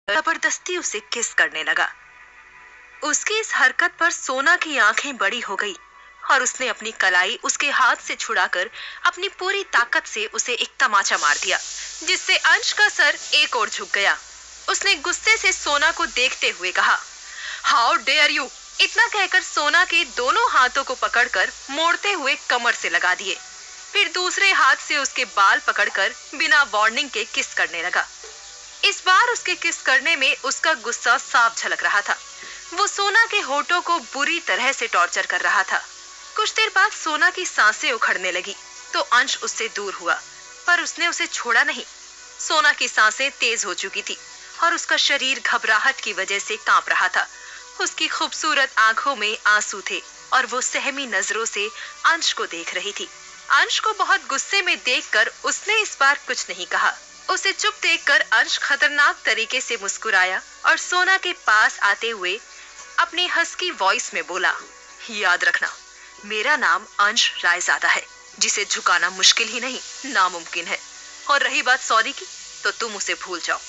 जबरदस्ती उसे किस करने लगा। उसकी इस हरकत पर सोना की आंखें बड़ी हो गई और उसने अपनी कलाई उसके हाथ से छुड़ाकर अपनी पूरी ताकत से उसे एक तमाचा मार दिया, जिससे अंश का सर एक ओर झुक गया। उसने गुस्से से सोना को देखते हुए कहा, हाउ डेयर यू। इतना कहकर सोना के दोनों हाथों को पकड़कर मोड़ते हुए कमर से लगा दिए। फिर दूसरे हाथ से उसके बाल पकड़कर बिना वार्निंग के किस करने लगा। इस बार उसके किस करने में उसका गुस्सा साफ झलक रहा था। वो सोना के होठों को बुरी तरह से टॉर्चर कर रहा था। कुछ देर बाद सोना की सांसें उखड़ने लगी तो अंश उससे दूर हुआ, पर उसने उसे छोड़ा नहीं। सोना की सांसें तेज हो चुकी थी और उसका शरीर घबराहट की वजह से कांप रहा था। उसकी खूबसूरत आंखों में आंसू थे और वो सहमी नजरों से अंश को देख रही थी। अंश को बहुत गुस्से में देखकर उसने इस बार कुछ नहीं कहा। उसे चुप देखकर अंश खतरनाक तरीके से मुस्कुराया और सोना के पास आते हुए अपनी हस्की वॉइस में बोला, याद रखना, मेरा नाम अंश रायजादा है, जिसे झुकाना मुश्किल ही नहीं नामुमकिन है। और रही बात सॉरी की, तो तुम उसे भूल जाओ।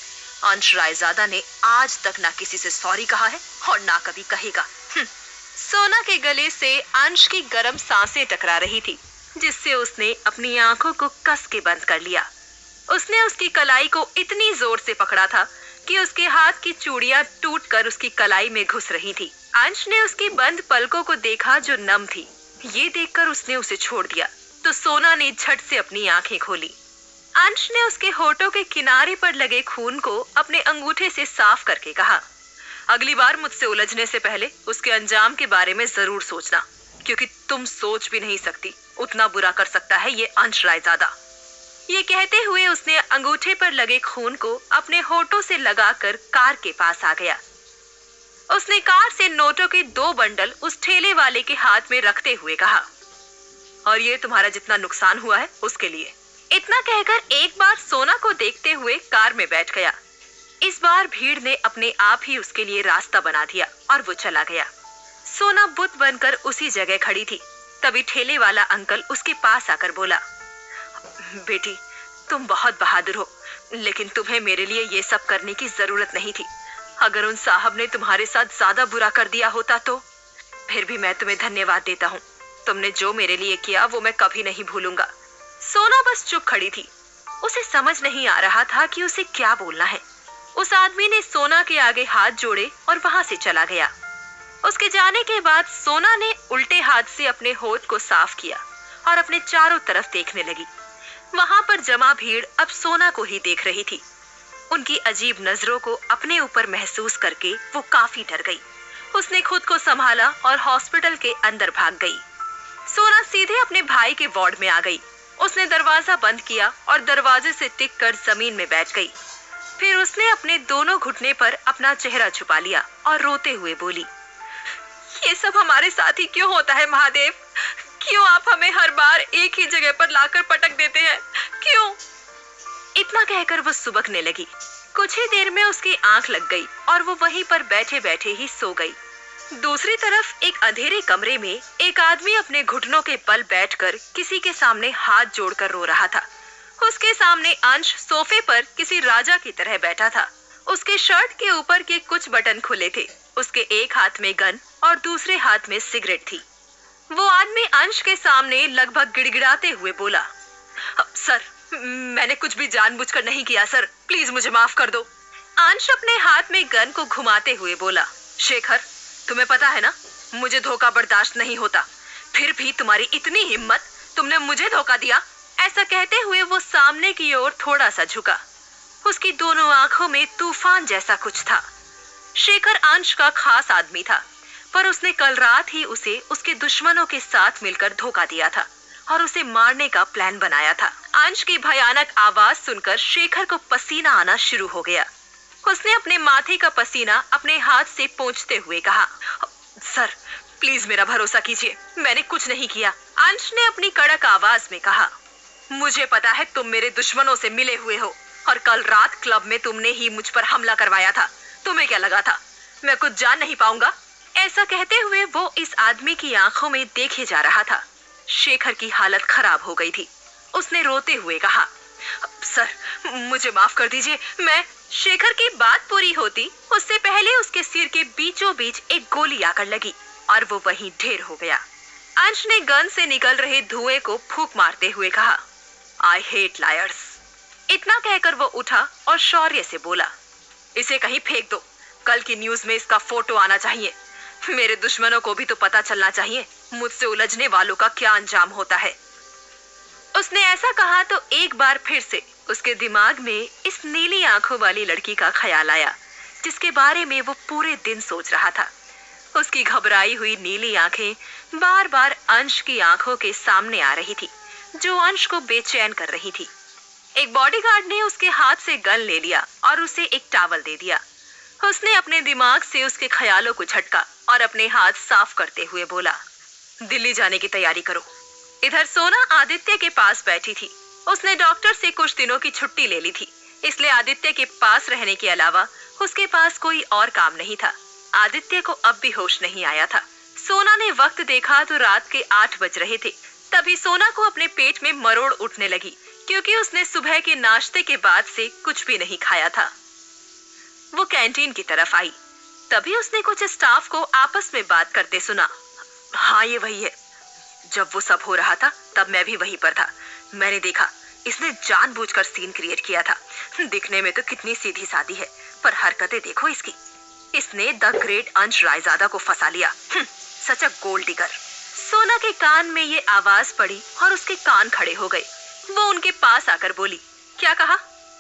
अंश रायजादा ने आज तक ना किसी से सॉरी कहा है और ना कभी कहेगा। सोना के गले से अंश की गर्म सांसें टकरा रही थी, जिससे उसने अपनी आंखों को कस के बंद कर लिया। उसने उसकी कलाई को इतनी जोर से पकड़ा था कि उसके हाथ की चूड़ियां टूटकर उसकी कलाई में घुस रही थी। अंश ने उसकी बंद पलकों को देखा जो नम थी। ये देखकर उसने उसे छोड़ दिया तो सोना ने झट से अपनी आंखें खोली। अंश ने उसके होठों के किनारे पर लगे खून को अपने अंगूठे से साफ करके कहा, अगली बार मुझसे उलझने से पहले उसके अंजाम के बारे में जरूर सोचना, क्योंकि तुम सोच भी नहीं सकती उतना बुरा कर सकता है ये अंश रायजादा। ये कहते हुए उसने अंगूठे पर लगे खून को अपने होठों से लगाकर कार के पास आ गया। उसने कार से नोटों के 2 बंडल उस ठेले वाले के हाथ में रखते हुए कहा, और ये तुम्हारा जितना नुकसान हुआ है उसके लिए। इतना कहकर एक बार सोना को देखते हुए कार में बैठ गया। इस बार भीड़ ने अपने आप ही उसके लिए रास्ता बना दिया और वो चला गया। सोना बुत बनकर उसी जगह खड़ी थी। तभी ठेले वाला अंकल उसके पास आकर बोला, बेटी, तुम बहुत बहादुर हो, लेकिन तुम्हें मेरे लिए ये सब करने की जरूरत नहीं थी। अगर उन साहब ने तुम्हारे साथ ज्यादा बुरा कर दिया होता तो। फिर भी मैं तुम्हें धन्यवाद देता हूँ। तुमने जो मेरे लिए किया वो मैं कभी नहीं भूलूंगा। सोना बस चुप खड़ी थी। उसे समझ नहीं आ रहा था कि उसे क्या बोलना है। उस आदमी ने सोना के आगे हाथ जोड़े और वहां से चला गया। उसके जाने के बाद सोना ने उल्टे हाथ से अपने होठ को साफ किया और अपने चारों तरफ देखने लगी। वहां पर जमा भीड़ अब सोना को ही देख रही थी। उनकी अजीब नजरों को अपने ऊपर महसूस करके वो काफी डर गई। उसने खुद को संभाला और हॉस्पिटल के अंदर भाग गई। सोना सीधे अपने भाई के वार्ड में आ गई। उसने दरवाजा बंद किया और दरवाजे से टिक कर जमीन में बैठ गई। फिर उसने अपने दोनों घुटने पर अपना चेहरा छुपा लिया और रोते हुए बोली, ये सब हमारे साथ ही क्यों होता है महादेव? क्यों आप हमें हर बार एक ही जगह पर लाकर पटक देते हैं? क्यों? इतना कहकर वो सुबकने लगी। कुछ ही देर में उसकी आंख लग गई और वो वहीं पर बैठे बैठे ही सो गई। दूसरी तरफ एक अंधेरे कमरे में एक आदमी अपने घुटनों के बल बैठकर किसी के सामने हाथ जोड़कर रो रहा था। उसके सामने अंश सोफे पर किसी राजा की तरह बैठा था। उसके शर्ट के ऊपर के कुछ बटन खुले थे। उसके एक हाथ में गन और दूसरे हाथ में सिगरेट थी। वो आदमी अंश के सामने लगभग गिड़गिड़ाते हुए बोला, सर, मैंने कुछ भी जानबूझकर नहीं किया सर, प्लीज मुझे माफ कर दो। अंश अपने हाथ में गन को घुमाते हुए बोला, शेखर, तुम्हें पता है ना, मुझे धोखा बर्दाश्त नहीं होता। फिर भी तुम्हारी इतनी हिम्मत, तुमने मुझे धोखा दिया। ऐसा कहते हुए वो सामने की ओर थोड़ा सा झुका। उसकी दोनों आंखों में तूफान जैसा कुछ था। शेखर अंश का खास आदमी था, पर उसने कल रात ही उसे उसके दुश्मनों के साथ मिलकर धोखा दिया था और उसे मारने का प्लान बनाया था। अंश की भयानक आवाज सुनकर शेखर को पसीना आना शुरू हो गया। उसने अपने माथे का पसीना अपने हाथ से पोंछते हुए कहा, सर, प्लीज मेरा भरोसा कीजिए, मैंने कुछ नहीं किया। अंश ने अपनी कड़क आवाज में कहा, मुझे पता है तुम मेरे दुश्मनों से मिले हुए हो और कल रात क्लब में तुमने ही मुझ पर हमला करवाया था। तुम्हें क्या लगा था मैं कुछ जान नहीं पाऊंगा? ऐसा कहते हुए वो इस आदमी की आंखों में देखे जा रहा था। शेखर की हालत खराब हो गई थी। उसने रोते हुए कहा, सर, मुझे माफ कर दीजिए, मैं। शेखर की बात पूरी होती उससे पहले उसके सिर के बीचों बीच एक गोली आकर लगी और वो वहीं ढेर हो गया। अंश ने गन से निकल रहे धुएं को फूंक मारते हुए कहा, आई हेट लायर्स। इतना कहकर वो उठा और शौर्य से बोला, इसे कहीं फेंक दो, कल की न्यूज में इसका फोटो आना चाहिए। मेरे दुश्मनों को भी तो पता चलना चाहिए मुझसे उलझने वालों का क्या अंजाम होता है। उसने ऐसा कहा तो एक बार फिर से उसके दिमाग में इस नीली आंखों वाली लड़की का ख्याल आया, जिसके बारे में वो पूरे दिन सोच रहा था। उसकी घबराई हुई नीली आंखें बार बार अंश की आंखों के सामने आ रही थी, जो अंश को बेचैन कर रही थी। एक बॉडीगार्ड ने उसके हाथ से गन ले लिया और उसे एक टॉवल दे दिया। उसने अपने दिमाग से उसके ख्यालों को झटका और अपने हाथ साफ करते हुए बोला, दिल्ली जाने की तैयारी करो। इधर सोना आदित्य के पास बैठी थी। उसने डॉक्टर से कुछ दिनों की छुट्टी ले ली थी, इसलिए आदित्य के पास रहने के अलावा उसके पास कोई और काम नहीं था। आदित्य को अब भी होश नहीं आया था। सोना ने वक्त देखा तो रात के 8 बज रहे थे। तभी सोना को अपने पेट में मरोड़ उठने लगी, क्योंकि उसने सुबह के नाश्ते के बाद से कुछ भी नहीं खाया था। वो कैंटीन की तरफ आई, तभी उसने कुछ स्टाफ को आपस में बात करते सुना। हाँ, ये वही है। जब वो सब हो रहा था तब मैं भी वहीं पर था। मैंने देखा, इसने जानबूझकर सीन क्रिएट किया था। दिखने में तो कितनी सीधी सादी है, पर हरकतें देखो इसकी। इसने द ग्रेट अंश रायजादा को फंसा लिया। सच अ गोल्ड डिगर। सोना के कान में ये आवाज पड़ी और उसके कान खड़े हो गए। वो उनके पास आकर बोली, क्या कहा?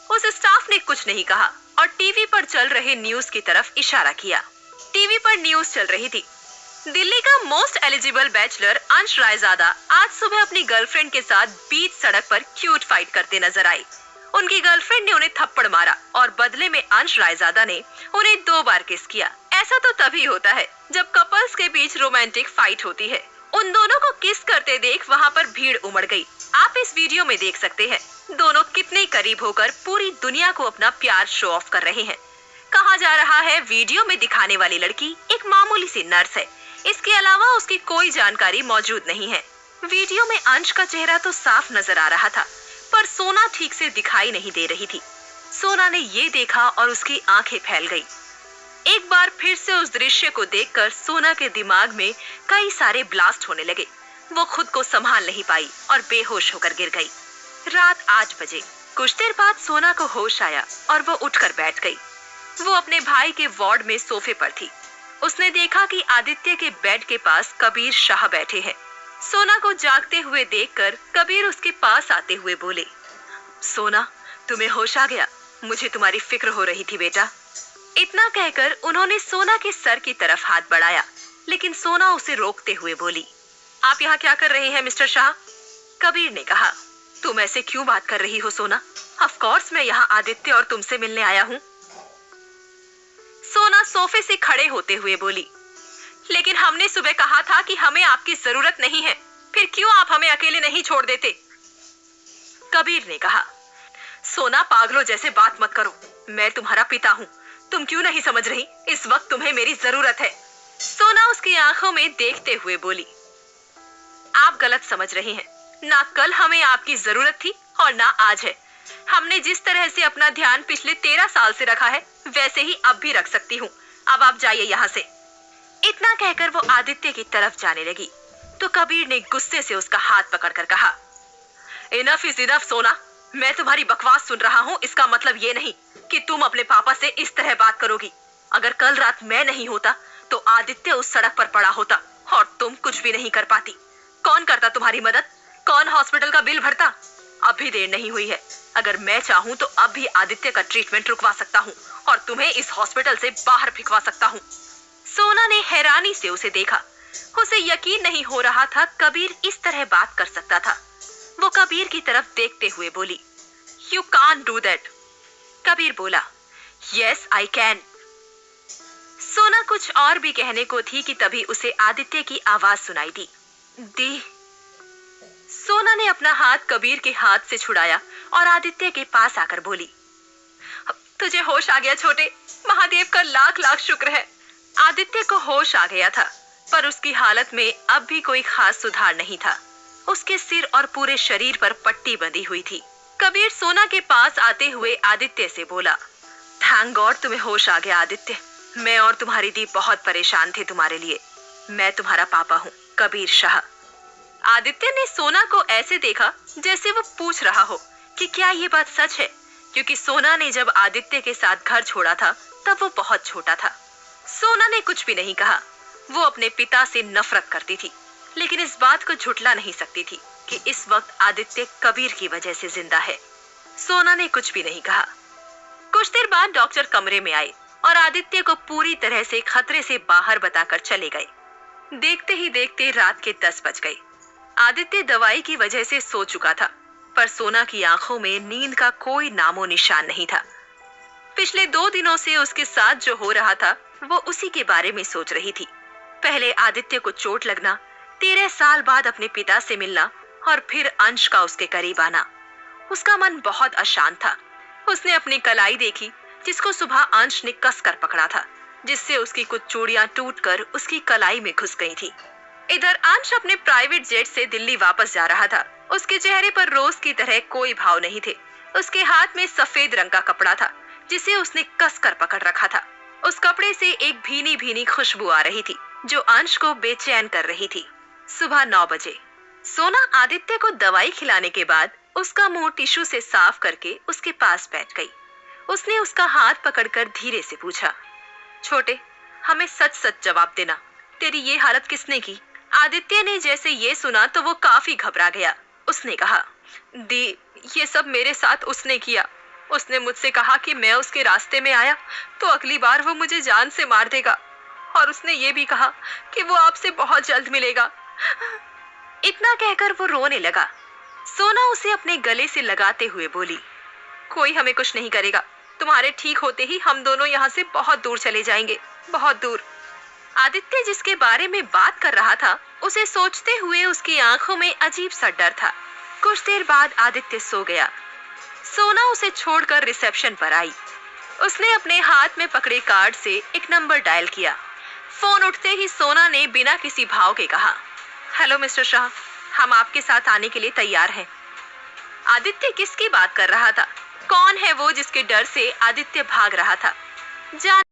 उस स्टाफ ने कुछ नहीं कहा और टीवी पर चल रहे न्यूज की तरफ इशारा किया। टीवी पर न्यूज चल रही थी। दिल्ली का मोस्ट एलिजिबल बैचलर अंश रायजादा आज सुबह अपनी गर्लफ्रेंड के साथ बीच सड़क पर क्यूट फाइट करते नजर आई। उनकी गर्लफ्रेंड ने उन्हें थप्पड़ मारा और बदले में अंश रायजादा ने उन्हें 2 बार किस किया। ऐसा तो तभी होता है जब कपल्स के बीच रोमांटिक फाइट होती है। उन दोनों को किस करते देख वहाँ पर भीड़ उमड़ गई। आप इस वीडियो में देख सकते हैं दोनों कितने करीब होकर पूरी दुनिया को अपना प्यार शो ऑफ कर रहे हैं। कहा जा रहा है वीडियो में दिखाने वाली लड़की एक मामूली सी नर्स है। इसके अलावा उसकी कोई जानकारी मौजूद नहीं है। वीडियो में अंश का चेहरा तो साफ नजर आ रहा था, पर सोना ठीक से दिखाई नहीं दे रही थी। सोना ने ये देखा और उसकी आंखें फैल गई। एक बार फिर से उस दृश्य को देखकर सोना के दिमाग में कई सारे ब्लास्ट होने लगे। वो खुद को संभाल नहीं पाई और बेहोश होकर गिर गई। रात 8 बजे। कुछ देर बाद सोना को होश आया और वो उठकर बैठ गई। वो अपने भाई के वार्ड में सोफे पर थी। उसने देखा कि आदित्य के बेड के पास कबीर शाह बैठे हैं। सोना को जागते हुए देखकर कबीर उसके पास आते हुए बोले, सोना, तुम्हें होश आ गया? मुझे तुम्हारी फिक्र हो रही थी बेटा। इतना कहकर उन्होंने सोना के सर की तरफ हाथ बढ़ाया, लेकिन सोना उसे रोकते हुए बोली, आप यहाँ क्या कर रहे हैं मिस्टर शाह? कबीर ने कहा, तुम ऐसे क्यों बात कर रही हो सोना? ऑफ कोर्स मैं यहाँ आदित्य और तुमसे मिलने आया हूँ। सोना सोफे से खड़े होते हुए बोली, लेकिन हमने सुबह कहा था कि हमें आपकी जरूरत नहीं है, फिर क्यों आप हमें अकेले नहीं छोड़ देते? कबीर ने कहा, सोना, पागलों जैसे बात मत करो। मैं तुम्हारा पिता हूँ, तुम क्यों नहीं समझ रही? इस वक्त तुम्हें मेरी जरूरत है। सोना उसकी आंखों में देखते हुए बोली, आप गलत समझ रहे हैं। ना कल हमें आपकी जरूरत थी और ना आज है। हमने जिस तरह से अपना ध्यान पिछले 13 साल से रखा है, वैसे ही अब भी रख सकती हूँ। अब आप जाइए यहाँ से। इतना कहकर वो आदित्य की तरफ जाने लगी तो कबीर ने गुस्से से उसका हाथ पकड़कर कहा, इनफ इज इनफ सोना, मैं तुम्हारी बकवास सुन रहा हूँ। इसका मतलब ये नहीं कि तुम अपने पापा से इस तरह बात करोगी। अगर कल रात मैं नहीं होता तो आदित्य उस सड़क पर पड़ा होता और तुम कुछ भी नहीं कर पाती। कौन करता तुम्हारी मदद? कौन हॉस्पिटल का बिल भरता? अभी देर नहीं हुई है। अगर मैं चाहूँ तो अब भी आदित्य का ट्रीटमेंट रुकवा सकता हूँ और तुम्हें इस हॉस्पिटल से बाहर फेंकवा सकता हूँ। सोना ने हैरानी से उसे देखा। उसे यकीन नहीं हो रहा था कबीर इस तरह बात कर सकता था। वो कबीर की तरफ देखते हुए बोली, you can't do that. Kabir बोला, यस आई कैन। सोना कुछ और भी कहने को थी कि तभी उसे आदित्य की आवाज सुनाई दी। सोना ने अपना हाथ कबीर के हाथ से छुड़ाया और आदित्य के पास आकर बोली, तुझे होश आ गया छोटे, महादेव का लाख लाख शुक्र है। आदित्य को होश आ गया था, पर उसकी हालत में अब भी कोई खास सुधार नहीं था। उसके सिर और पूरे शरीर पर पट्टी बंधी हुई थी। कबीर सोना के पास आते हुए आदित्य से बोला, थैंक गॉड तुम्हें होश आ गया आदित्य। मैं और तुम्हारी दी बहुत परेशान थे तुम्हारे लिए। मैं तुम्हारा पापा हूँ, कबीर शाह। आदित्य ने सोना को ऐसे देखा जैसे वो पूछ रहा हो कि क्या ये बात सच है, क्योंकि सोना ने जब आदित्य के साथ घर छोड़ा था तब वो बहुत छोटा था। सोना ने कुछ भी नहीं कहा। वो अपने पिता से नफरत करती थी, लेकिन इस बात को झुठला नहीं सकती थी कि इस वक्त आदित्य कबीर की वजह से जिंदा है। सोना ने कुछ भी नहीं कहा। कुछ देर बाद डॉक्टर कमरे में आए और आदित्य को पूरी तरह से खतरे से बाहर बताकर चले गए। देखते ही देखते रात के 10 बज गए। आदित्य दवाई की वजह से सो चुका था, पर सोना की आंखों में नींद का कोई नामो निशान नहीं था। पिछले 2 दिनों से उसके साथ जो हो रहा था वो उसी के बारे में सोच रही थी। पहले आदित्य को चोट लगना, 13 साल बाद अपने पिता से मिलना और फिर अंश का उसके करीब आना। उसका मन बहुत अशांत था। उसने अपनी कलाई देखी, जिसको सुबह अंश ने कसकर पकड़ा था, जिससे उसकी कुछ चूड़ियां टूटकर उसकी कलाई में घुस गई थी। इधर अंश अपने प्राइवेट जेट से दिल्ली वापस जा रहा था। उसके चेहरे पर रोज की तरह कोई भाव नहीं थे। उसके हाथ में सफेद रंग का कपड़ा था, जिसे उसने कसकर पकड़ रखा था। उस कपड़े से एक भीनी भीनी खुशबू आ रही थी, जो अंश को बेचैन कर रही थी। सुबह 9 बजे सोना आदित्य को दवाई खिलाने के बाद उसका मुंह टिश्यू से साफ करके उसके पास बैठ गई। उसने उसका हाथ पकड़कर धीरे से पूछा, छोटे, हमें सच सच जवाब देना, तेरी ये हालत किसने की? आदित्य ने जैसे ये सुना तो वो काफी घबरा गया। उसने कहा, दी, ये सब मेरे साथ उसने किया। उसने मुझसे कहा कि मैं उसके रास्ते में आया तो अगली बार वो मुझे जान से मार देगा, और उसने ये भी कहा कि वो आपसे बहुत जल्द मिलेगा। इतना कहकर वो रोने लगा। सोना उसे अपने गले से लगाते हुए बोली, कोई हमें कुछ नहीं करेगा। तुम्हारे ठीक होते ही हम दोनों यहाँ से बहुत दूर चले जाएंगे, बहुत दूर। आदित्य जिसके बारे में बात कर रहा था, उसे सोचते हुए उसकी आंखों में अजीब सा डर था। कुछ देर बाद आदित्य सो गया। सोना उसे छोड़कर रिसेप्शन पर आई। उसने अपने हाथ में पकड़े कार्ड से एक नंबर डायल किया। फोन उठते ही सोना ने बिना किसी भाव के कहा, हेलो मिस्टर शाह, हम आपके साथ आने के लिए तैयार हैं। आदित्य किसकी बात कर रहा था? कौन है वो जिसके डर से आदित्य भाग रहा था? जान